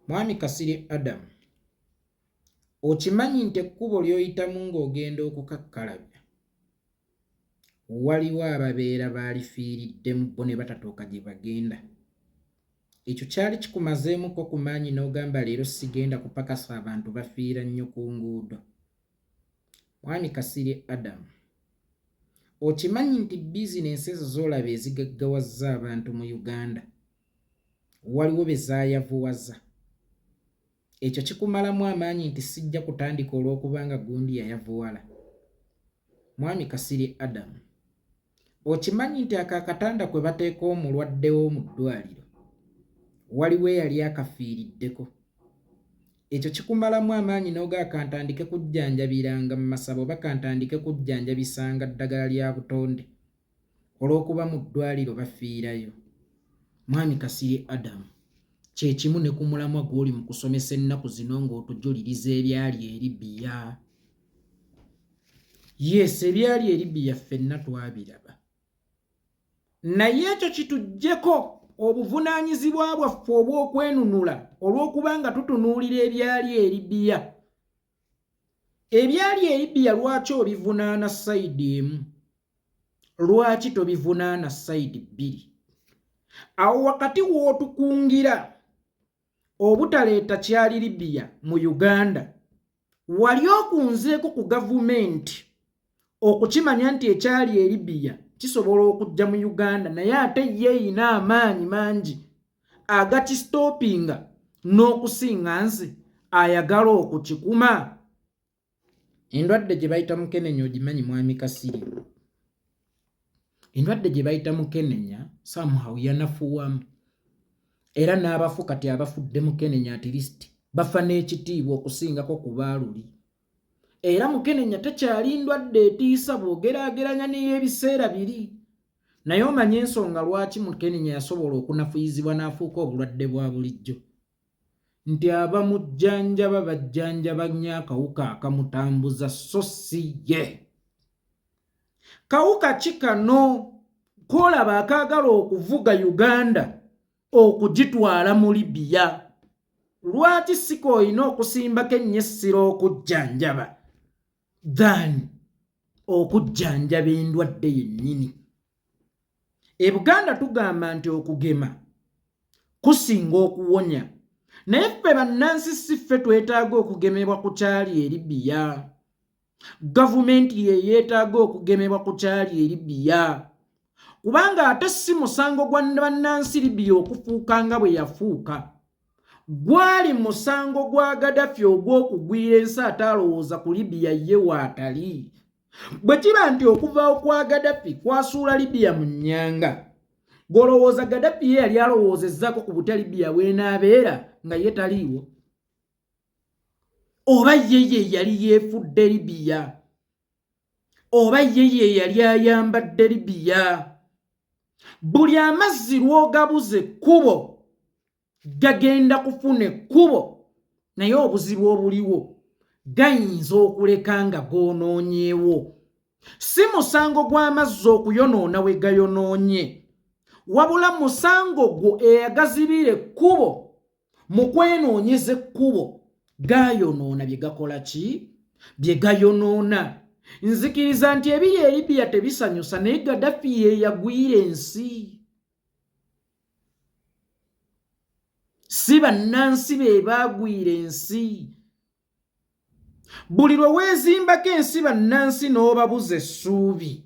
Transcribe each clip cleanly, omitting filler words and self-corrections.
Mwami Kasirye Adam, okimanyi nti ekkubo ly'oyitamu ng'ogenda okukakkalabya waliwo ababeera baalifiiriddemu bo ne batatuuka gye bagenda? Ekyo kyali kikumazeemuko ku maanyi n'ogamba leero sigenda kupakasa abantu bafiira nnyo ku nguudo? Mwami Kasirye Adam, okimanyi nti bizinensi ezo z'olaba ezigaggawazza abantu mu Uganda waliwo be zaayavuwaza? Ekyo kikumalamu amaanyi nti sijja kutandika olw'okubanga gundi yayavuwala? Mwami Kasirye Adam, okimanyi nti akakatanda kwe bateeka omulwaddewo mu ddwaliro waliwo eyali akafiiriddeko? Ekyo kikumalamu amaanyi n'ogaa kantandike kujjanjabiranga mu masabo oba kantandike kujjanjabisanga ddagala lya butonde olw'okuba mu ddwaliro bafiirayo? Mwami Kasirye Adam, kye kimu ne ku mulamwa gw'oli mu kusomesa ennaku zino ng'otujuliriza ebyali e Libya. Yes, ebyali e Libya ffenna twabiraba, naye ekyo kituggyeko obuvunaanyizibwa bwaffe obw'okwenunula olw'okuba nga tutunuulira ebyali e Libya. Ebyali e Libya lwaki obivunaana sayidi emu? Lwaki tobivunaana sayidi bbiri? Awo wakati w'otukungira obutaleeta kyali Libya mu Uganda, wali okunzeeko ku gavumenti okukimanya nti ekyali e Libya kisobola okujja mu Uganda, naye ate ye eyina amaanyi mangi agakistopinga n'okusinga nze ayagala okukikuma. Endwadde gye bayita mukenenya ogimanyi Mwami Kasirye? Endwadde gye bayita mukenenya somehow yanafuwamu, era n'abafu kati abafudde mukenenya at least bafa n'ekitiibwa okusingako ku baaluli. Era mukenenya tekyali ndwadde etiisa bw'ogeraageranya n'ey'ebiseera biri, naye omanye ensonga lwaki mukenenya yasobola okunafuyizibwa n'afuuka obulwadde bwa bulijjo? Nti abamujjanjaba bajjanjaba nnyo akawuka akamutambuza so si ye. Kawuka ki kano koolaba akaagala okuvuga Uganda okugitwala mu Libya? Lwaki si kooyina okusimbako ennyessiro okujjanjaba than okujjanjaba endwadde yennyini? E Buganda tugamba nti okugema kusinga okuwonya, naye ffe bannansi si ffe twetaaga okugemebwa ku kyali e Libya. Gavumenti ye yeetaaga okugemebwa ku kyali e Libya, kubanga ate si musango gwa bannansi Libya okufuuka nga bwe yafuuka. Gwali musango gwa Gaddafi ogw'okugwira ensi ate alowooza ku Libya ye waatali. Bwe kiba nti okuvaawo kwa Gaddafi kwasuula Libya mu nnyanga, gw'olowooza Gaddafi ye yali alowoozezzaako ku butya Libya bw'enaabeera nga ye taliiwo? Oba ye yali yeefudde Libya? Oba ye yali ayambadde Libya? Buli amazzi lw'ogabuze ekkubo gagenda kufuna ekkubo, naye obuzibu obuliwo gayinza okuleka nga goonoonyeewo. Si musango gw'amazzi okuyonoona we gayonoonye, wabula musango gwo eyagazibira ekkubo mu kwenoonyeza ekkubo gaayonoona bye gakola ki? Bye gayonoona. Nzikiriza nti ebiri e Libya tebisanyusa, naye Gaddafi ye yagwira ensi, si bannansi be baagwira ensi. Buli lwe weezimbako ensi bannansi n'obabuza essuubi,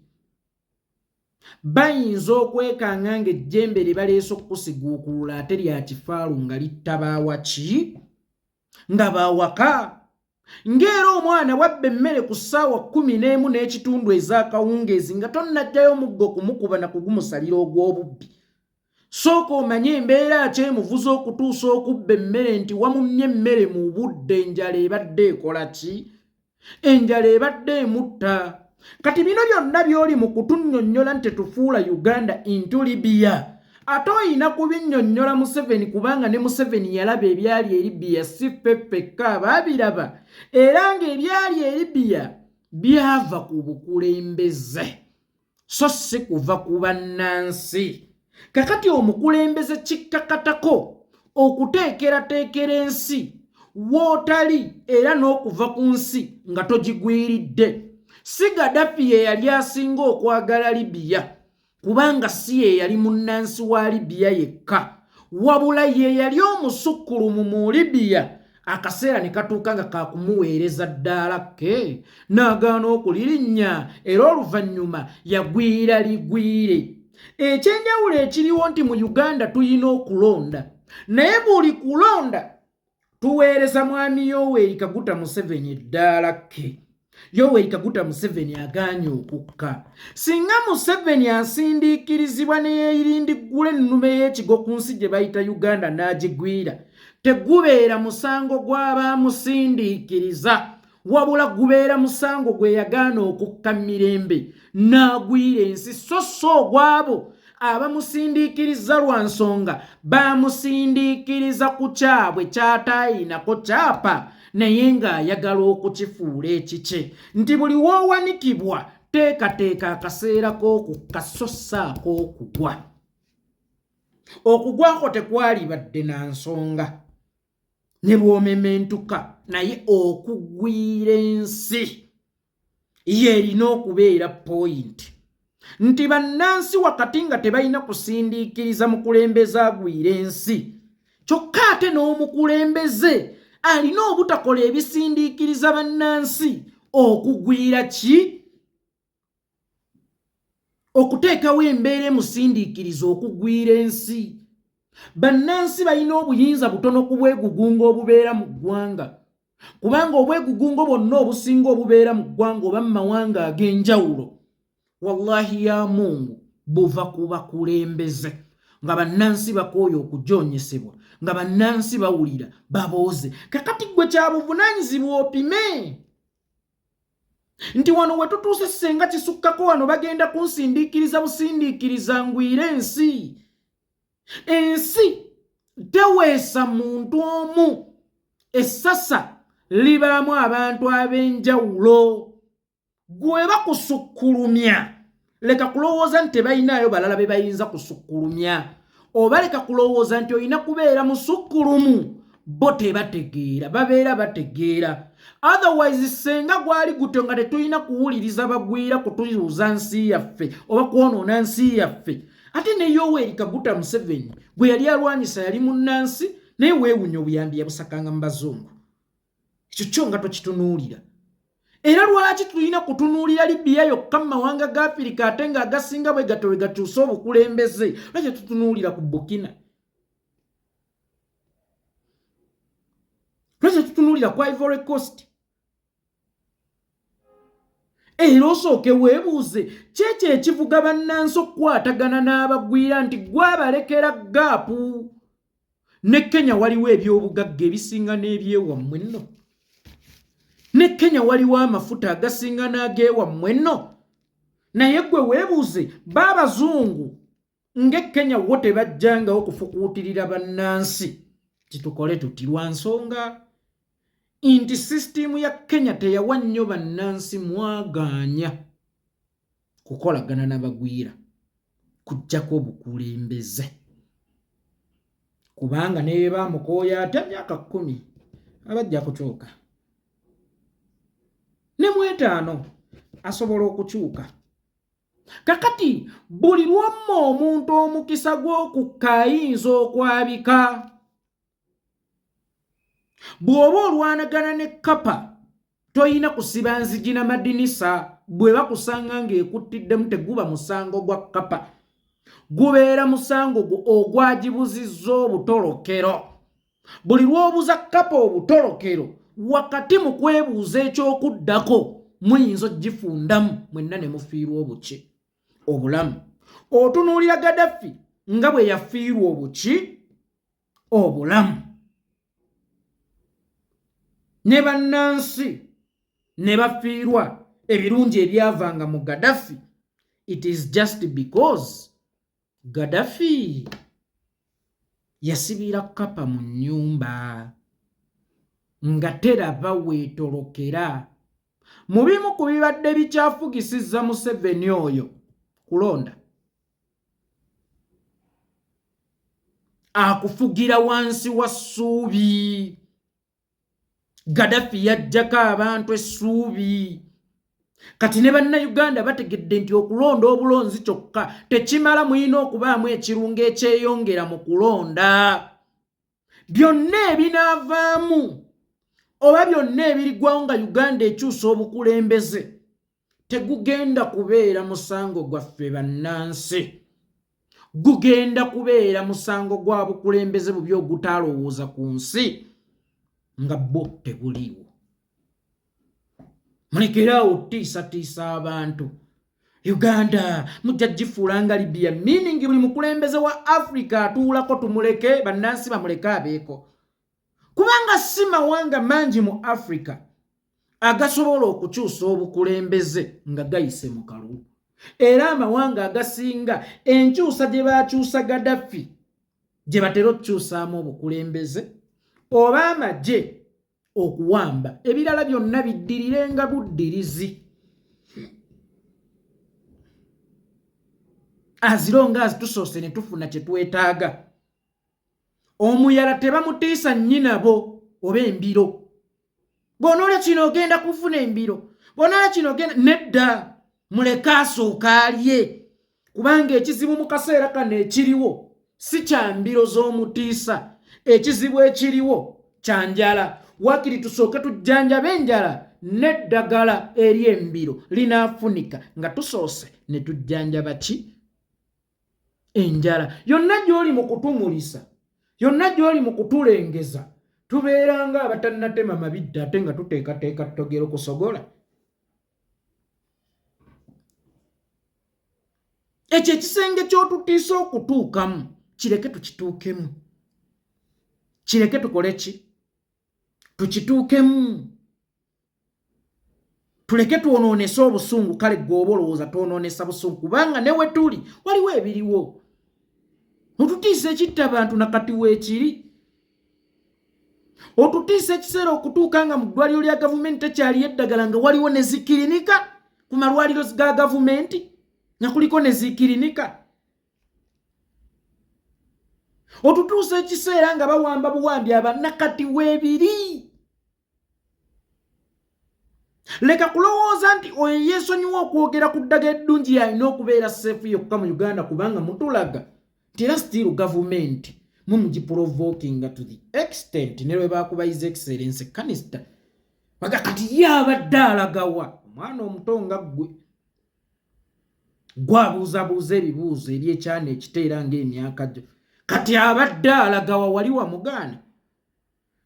bayinza okwekanga ng'ejjembe lye baleese okukusiguukulula ate lya kifaalu nga litta baawaki? Nga baawaka. Ng'era omwana wabba emmere ku ssaawa 11:00 ez'akawungeezi nga tonnajjayo muggo kumukuba na kugumusalira ogw'obubbi. Sooka omanye embeera ki emuvuza okutuusa okubba emmere, nti wamumye emmere mu budde enjala ebadde ekola ki? Enjala ebadde emutta. Kati bino byonna by'oli mu kutunnyonnyola nti tetufuula Uganda into Libya, ate oyina kubinnyonnyola Museveni kubanga ne Museveni yalaba ebyali e Libya, si ffe ffekka abaabiraba, era ng'ebyali e Libya byava ku bukulembeze so si kuva ku bannansi. Kakati omukulembeze kikkakatako okuteekerateekera ensi wootali era n'okuva ku nsi nga togigwiridde. Si Gaddafi ye yali asinga okwagala Libya, kubanga si ye yali munnansi wa Libya yekka, wabula ye yali omusukkulumu mu Libya. Akaseera ne katuuka nga kakumuweereza ddaala ke n'agaana okulirinnya, era oluvannyuma yagwira ligwire. Ekyenjawulo ekiriwo nti mu Uganda tuyina okulonda, naye buli kulonda tuweereza mwami Yoweri Kaguta Museveni eddaala ke. Yoweri Kaguta Museveni agaanye okukka. Singa Museveni asindiikirizibwa ne yeerindiggula ennume y'ekigo ku nsi gye bayita Uganda n'agigwira, tegubeera musango gw'abaamusindiikiriza, wabula gubeera musango gwe yagaana okukka mirembe n'agwira ensi, so ogw'abo abamusindiikiriza lwa nsonga baamusindiikiriza ku kyabwe ky'ataayinako kyapa, naye ng'ayagala okukifuula ekikye, nti buli w'owanikibwa teekateeka akaseera k'okukka so ssaako okugwa. Okugwako tekwali badde na nsonga ne bw'omementuka, naye okugwira ensi yerina okubeera point, nti bannansi wakati nga tebalina kusindiikiriza mukulembeze agwira ensi, kyokka ate n'omukulembeze alina obutakola ebisindiikiriza bannansi okugwira ki? Okuteekawo embeera emusindiikiriza okugwira ensi. Bannansi balina obuyinza butono ku bwegugungo obubeera mu ggwanga, kubanga obwegugungo bwonna obusinga obubeera mu ggwanga oba mu mawanga ag'enjawulo, wallahi ya Mungu, buva ku bakulembeze. Nga bannansi bakooye okujoonyesebwa, nga bannansi bawulira babooze. Kakati gwe kya buvunaanyizibwa opime nti wano we tutuuse senga kisukkako wano bagenda kunsindiikiriza busindiikiriza ngwire ensi. Ensi teweesa muntu omu, essasa libaamu abantu ab'enjawulo. Gwe bakusukkulumya, leka kulowooza nti tebalinayo balala be bayinza kusukkulumya, oba leka kulowooza nti olina kubeera musukkulumu. Bo tebategeera, babeera bategeera. Otherwise senga gwali gutyo nga tetulina kuwuliriza bagwira kutuuza nsi yaffe oba kwonoona nsi yaffe. Ate ne Yoweri Kaguta Museveni bwe yali alwanyisa yali munnansi, naye weewunya obuyambi yabusakanga mu bazungu. Ekyo kyo nga tokitunuulira. Era lwaki tulina kutunuulira Libya yokka mu mawanga ga Afirika ate nga agasinga bwe gato we gatuusa obukulembeze? Lwaki tutunuulira ku Burkina? Lwaki tutunuulira ku Ivory Coast? Era osooke weebuuze kyekyo ekivuga bannansi okukwatagana n'abagwira nti gwabalekera gaapu. Ne Kenya waliwo ebyobugagga ebisinga n'ebyewammwe nno. Ne Kenya waliwo amafuta agasinga n'ageewammwe nno. Naye gwe weebuuze b'abazungu ng'e Kenya wo tebajjangawo kufukuutirira bannansi kitukole tuti lwa nsonga nti sisitimu ya Kenya teyawa nnyo bannansi mwagaanya kukolagana n'abagwira kujjako obukulembeze, kubanga ne bamukooya ate myaka 10 abajja kukyuka ne mu 5 asobola okukyuka. Kakati buli lwomma omuntu omukisa gw'okukka ayinza okwabika. Bw'oba olwanagana ne Kapa toyina kusiba nzigi na madinisa. Bwe bakusanga ng'ekuttiddemu teguba musango gwa Kapa, gubeera musango ogwagibuzizza obutolokero. Buli lw'obuza Kapa obutolokero, wakati mu kwebuuza ekyokuddako muyinza ogifundamu mwenna ne mufiirwa obuki obulamu. Otunuulira Gaddafi nga bwe yafiirwa obuki obulamu. Ne bannansi ne bafiirwa ebirungi ebyavanga mu Gaddafi. It is just because Gaddafi yasibira Kapa mu nnyumba nga teraba weetolokera. Mu bimu ku bibadde bikyafugisizza Museveni oyo kulonda, akufugira wansi wa ssuubi. Gaddafi yajjako abantu essuubi. Kati ne bannayuganda bategedde nti okulonda obulonzi kyokka tekimala, mulina okubaamu ekirungo ekyeyongera mu kulonda. Byonna ebinaavaamu oba byonna ebirigwawo nga Uganda ekyusa obukulembeze tegugenda kubeera musango gwaffe bannansi. Gugenda kubeera musango gwa bukulembeze bubi ogutalowooza ku nsi nga bo tebuliwo. Mulekeraawo tiisatiisa abantu. Uganda mujja gifuula nga Libya, meaning buli mukulembeze wa Africa atuulako tumuleke, bannansi bamuleke abeeko. Kubanga si mawanga mangi mu Africa agasobola okukyusa obukulembeze nga gayise mu kalulu. Era amawanga agasinga enkyusa gye baakyusa Gaddafi gye batera okukyusaamu obukulembeze oba amagye okuwamba, ebirala byonna biddirirenga buddirizi. Azironga azitusoose ne tufuna kye twetaaga. Omuyala tebamutiisa nnyinabo oba embiro. Bw'onoolya kino ogenda kufuna embiro, bw'onoolya kino ogenda nedda, muleke asooka alye. Kubanga ekizibu mu kaseera kano ekiriwo si kya mbiro z'omutiisa, ekizibu ekiriwo kya njala. Wakiri tusooke tujjanjabe enjala n'eddagala eri embiro linaafunika nga tusoose ne tujjanjaba ki? Enjala. Yonna gy'oli mu kutumulisa, yonna gy'oli mu kutulengeza, tubeeranga abatannatema mabidde ate nga tuteekateeka ttogero kusogola. Ekyo ekisenge ky'otutiisa okutuukamu kireke tukituukemu. Kireke tukole ki? Tukituukemu. Tuleke twonoonesa obusungu. Kale gw'oba olowooza twonoonesa busungu kubanga ne we tuli waliwo ebiriwo. Otutiisa ekitta abantu nakati weekiri. Otutiisa ekiseera okutuuka nga mu ddwaliro lya gavumenti tekyaliyo eddagala nga waliwo ne zikirinika ku malwaliro ga gavumenti nga kuliko ne zikirinika. Otutuusa ekiseera nga bawamba buwambi abannakati weebiri. Leka kulowooza nti oyo yeesonyiwa okwogera ku ddagala eddungi yalina okubeera seefu yokka mu Uganda kubanga mutulaga nti era still gavumenti mumugiprovokinga to the extent ne lwe baakuba his excellence Kanister baga kati ye abadde alagawa. Omwana omuto nga ggwe gwabuuzabuuza ebibuuzo eri ekyana ekiteera ng'emyaka gyo, kati abadde alagawa wali wamugaana?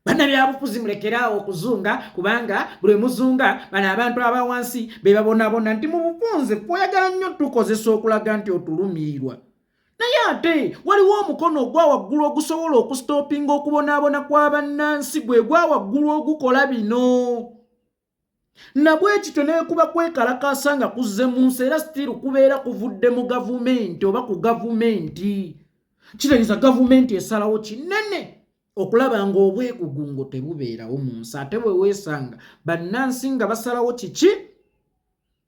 Bannabyabufuzi mulekeraawo okuzunga kubanga buli muzunga bano abantu abawansi be babonabona nti mu bufunze kwoyagala nnyo tukozesa okulaga nti otulumiirwa. Naye ate waliwo omukono ogwa waggulu ogusobola okusitoopinga okubonaabona kw'abannansi gwe gwa waggulu ogukola bino. Nabwe kityo neekuba kwekalakaasa nga kuzze mu nsi era sitiru kubeera kuvudde mu gavumenti oba ku gavumenti. Kitegeeza gavumenti esalawo kinene okulaba nga obwegugungo tebubeerawo mu nsi ate bwe weesanga bannansi nga basalawo kiki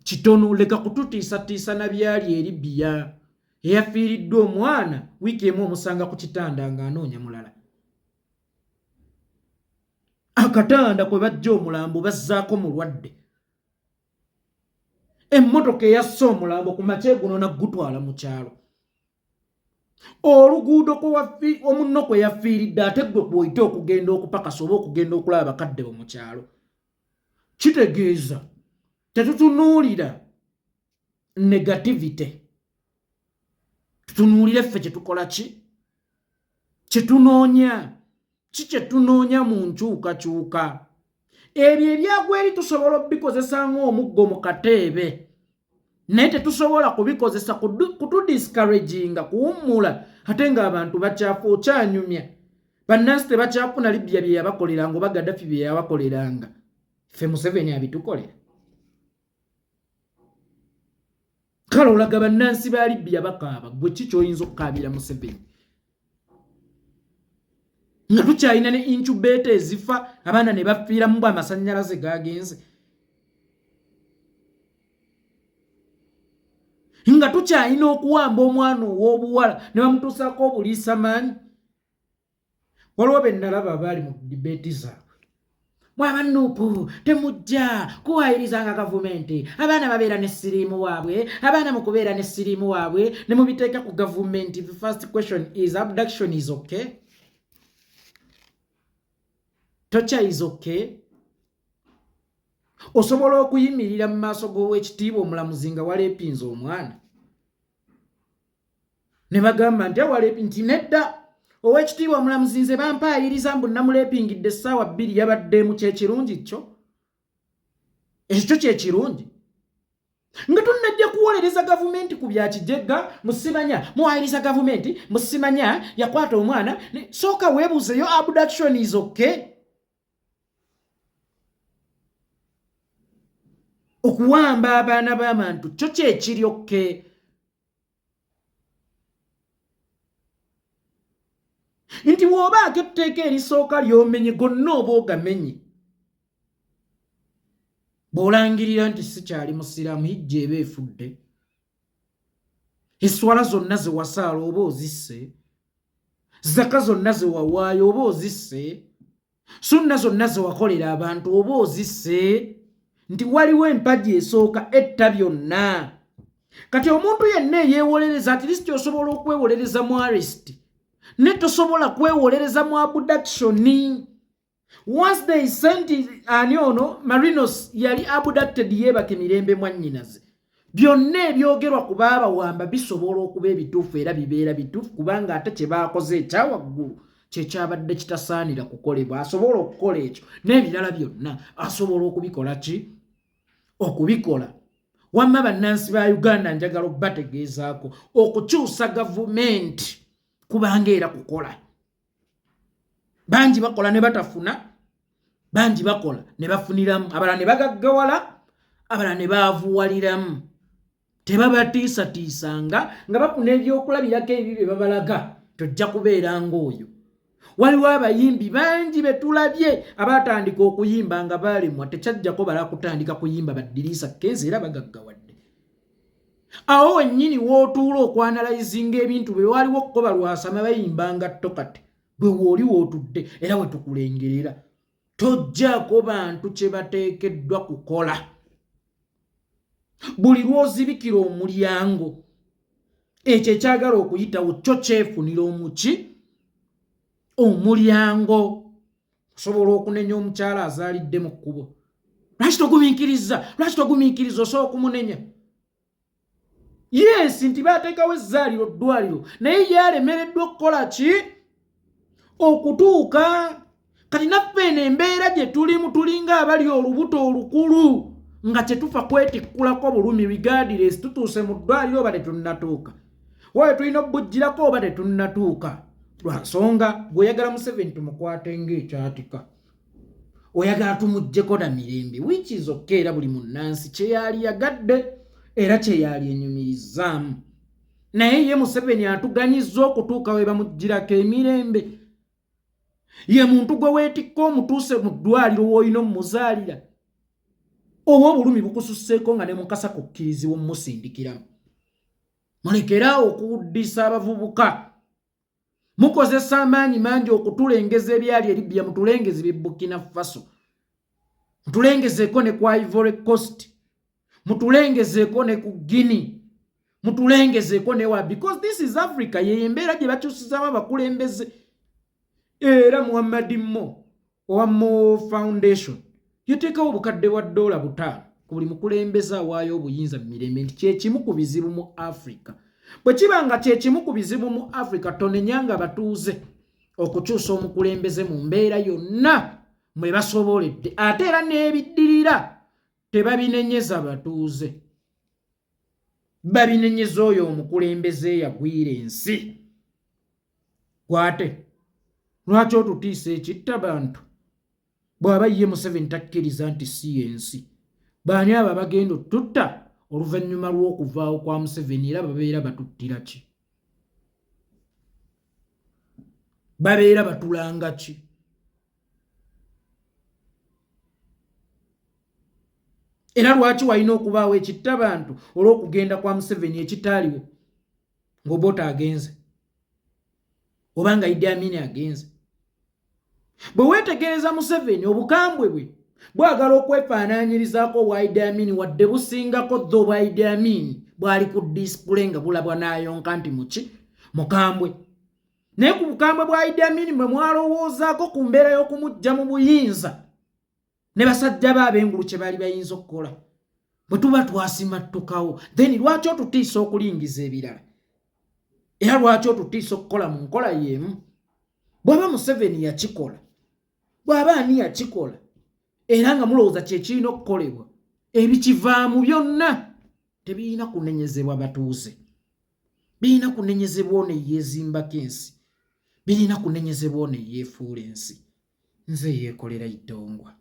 kitono. Leka kututiisatiisa na byali eri Libya eyafiiriddwa omwana wiiki emu omusanga ku kitanda ng'anoonya mulala. Akatanda kwe bajja omulambo bazzaako mulwadde. Emmotoka eyasse omulambo ku makye guno naggutwala mu kyalo. Oluguudo omunno kwe yafiiridde ate gwe bw'oyita okugenda okupakasa oba okugenda okulaba bakadde bo mu kyalo. Kitegeeza tetutunuulira negativity. Tutunuulire ffe kye tukola ki? Kye tunoonya. Ki kye tunoonya mu nkyukakyuka? Ebyo ebyagwa eri tusobola obikozesa ng'omuggo mu kateebe. Naye tetusobola kubikozesa kutudiscouraginga kuwummula ate ng'abantu bakyafu okyanyumya. Bannansi tebakyafuna Libya bye yabakoleranga oba Gaddafi bye yabakoleranga. Ffe Museveni abitukolera. Kale olaga bannansi ba Libya bakaaba, gwe ki ky'oyinza okukaabira Museveni? Nga tukyalina ne incubator ezifa abaana ne bafiiramu bw'amasannyalaze gaagenze. Nga tukyalina okuwamba omwana ow'obuwala ne bamutuusaako obuliisamaanyi. waliwo be nalaba abaali mu debate zaabwe mwabannuupu temujja kuwayirizanga gavumenti abaana babeera ne siriimu waabwe abaana mu kubeera ne siriimu waabwe ne mubiteeka ku gavumenti. The first question is abduction is okay? Torture is okay? Osobola okuyimirira mu maaso g'Oweekitiibwa Omulamuzi nga waleepinze omwana ne bagamba nti awaleepi nti nedda Oweekitiibwa Omulamuzi nze bampaayiriza mbu namuleepingidde essaawa 2 yabaddemu. Kyekirungi kyo? Ekyo kyekirungi? Nga tunnajja kuwolereza gavumenti ku bya kijegga musimanya muwayiriza gavumenti musimanya yakwata omwana sooka weebuuzeyo abduction is okay? Okuwamba abaana b'abantu kyo kyekiri okay? Nti bw'obaako etteeka erisooka ly'omenye gonna oba ogamenye bw'olangirira nti sikyali musiraamu hijja eba efudde. Esswala zonna ze wasaala oba ozisse, zaka zonna ze wawaayo oba ozisse, sunna zonna ze wakolera abantu oba ozisse, nti waliwo empagi esooka etta byonna. Kati omuntu yenna eyeewolereza at least osobola okwewolereza mu arrest ne tosobola kwewolereza mu abduction. Once they sent ani ono Marinos yali abducted yeebaka emirembe mwannyinaze. Byonna ebyogerwa ku baabawamba bisobola okuba ebituufu era bibeera bituufu kubanga ate kye baakoze ekyawaggulu kyekyabadde kitasaanira kukolebwa. Asobola okukola ekyo n'ebirala byonna asobola okubikola ki? Okubikola. Wamma bannansi ba Uganda njagala okubategeezaako okukyusa gavumenti kubanga era kukola. Bangi bakola ne batafuna, bangi bakola ne bafuniramu, abalala ne bagaggawala, abalala ne baavuwaliramu. Tebabatiisatiisanga nga bafuna ebyokulabirako ebyo bye babalaga tojja kubeera ng'oyo. Waliwo abayimbi bangi be tulabye abaatandika okuyimba nga baalemwa tekyajjako bala kutandika kuyimba baddiriisa kkeezi era bagaggawadde. Awo wennyini w'otuula okwanalayizinga ebintu bwe waliwo okkoba lwasama bayimbanga tokate bwe wooli w'otudde era we tukulengerera tojjaako bantu kye bateekeddwa kukola. Buli lw'ozibikira omulyango ekyo ekyagala okuyitawo kyo kyefunira omuki omulyango. Osobola okunenya omukyala azaalidde mu kkubo. Lwaki togumiikiriza osobola okumunenya? Yes, nti baateekawo ezzaaliro ddwaliro naye yalemereddwa okukola ki? Okutuuka. Kati naffe eno embeera gye tulimu tulinga abali olubuto olukulu nga kyetufa kwetikkulako bulumi regardless tutuuse mu ddwaliro oba tetunnatuuka. Waayo tulina okubujjirako oba tetunnatuuka. Lwa nsonga gw'oyagala Museveni tumukwate ng'ekyatika. Oyagala tumuggyeko na mirembe which is okay era buli munnansi kye yali yagadde era kye yali enyumirizzaamu. Naye ye Museveni atuganyizza okutuuka we bamuggyirako emirembe. Ye muntu gwe weetikka omutuuse mu ddwaliro w'olina omuzaalira oba obulumi bukususseeko nga ne mukasa kukkirizibwa omusindikiramu. Mulekeraawo okuwuddisa abavubuka. Mukozesa amaanyi mangi okutulengeza ebyali e Libya mutulengeze bye Burkina Faso. Mutulengezeeko ne ku Ivory Coast. Mutulengezeeko ne ku Guinea. Mutulengezeeko ne wa because this is Africa ye embeera gye bakyusizaamu abakulembeze. Era Muhammad Mo owa Mo Foundation yateekawo obukadde bwa $5 ku buli mukulembeze awaayo obuyinza mu mirembe nti kyekimu ku bizibu mu Africa. Bwe kiba nga kyekimu ku bizibu mu Africa tonenyanga batuuze okukyusa omukulembeze mu mbeera yonna mwe basoboledde ate era n'ebiddirira tebabinenyeza batuuze. Babinenyeza oyo omukulembeze yagwira ensi. Gwate lwaki otutiisa ekitta bantu? Bw'aba ye Museveni takkiriza nti si yensi. Baani abo bagenda otutta oluvannyuma lw'okuvaawo kwa Museveni era babeera batuttira ki? Babeera batulanga ki? Era lwaki walina okubaawo ekitta bantu olw'okugenda kwa Museveni ekitaaliwo ng'Obote agenze oba nga Idi Amin agenze? bwe weetegereza Museveni obukambwe bwe bwagala okwefaanaanyirizaako obwa Idi Amin wadde busingako dde obwa Idi Amin bwali ku disipule nga bulabwa n'ayonka nti muki mukambwe. Naye ku bukambwe bwa Idi Amin mwe mwalowoozaako ku mbeera y'okumuggya mu buyinza ne basajja be ab'engulu kye baali bayinza okukola. Bwe tuba twasimattukawo then lwaki otutiisa okulingiza ebirala era lwaki otutiisa okukola mu nkola y'emu? Bw'aba Museveni yakikola, bw'aba ani yakikola era nga mulowooza kye kirina okukolebwa, ebikivaamu byonna tebirina kunenyezebwa batuuze, birina kunenyezebwa ono eyeezimbako ensi, birina kunenyezebwa ono eyeefuula ensi. Nze yeekolera Idongwa.